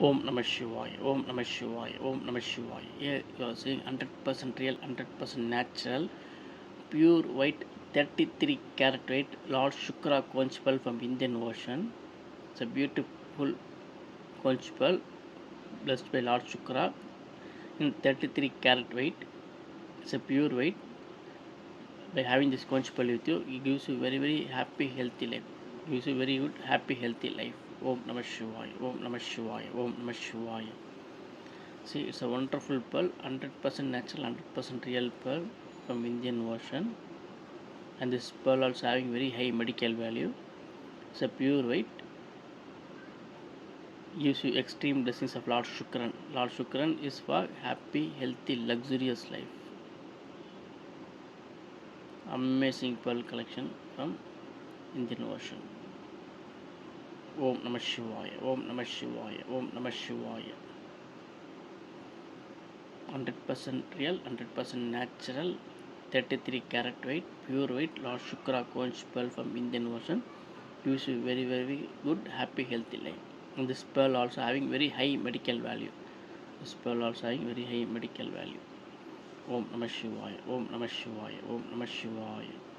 Om Namah Shivaya, Om Namah Shivaya, Om Namah Shivaya. Here you are seeing 100% real, 100% natural, pure white, 33 carat weight Lord Shukra conch pearl from Indian Ocean. It's a beautiful conch pearl blessed by Lord Shukra in 33 carat weight. It's a pure weight. By having this conch pearl with you, it gives you very happy, healthy life. It gives you very good, happy, healthy life. Om Namah Shivaya, Om Namah Shivaya, Om Namah Shivaya. See, it's a wonderful pearl, 100% natural, 100% real pearl from Indian Ocean. And this pearl also having very high medical value. It's a pure white. Gives you extreme blessings of Lord Shukran. Lord Shukran is for happy, healthy, luxurious life. Amazing pearl collection from Indian Ocean. Om Namah Shivaya, Om Namah Shivaya, Om Namah Shivaya. 100% real, 100% natural, 33 carat weight, pure weight, Lord Shukra conch pearl from Indian Ocean. Gives you very good, happy, healthy life. And this pearl also having very high medical value. This pearl also having very high medical value. Om Namah Shivaya, Om Namah Shivaya, Om Namah Shivaya.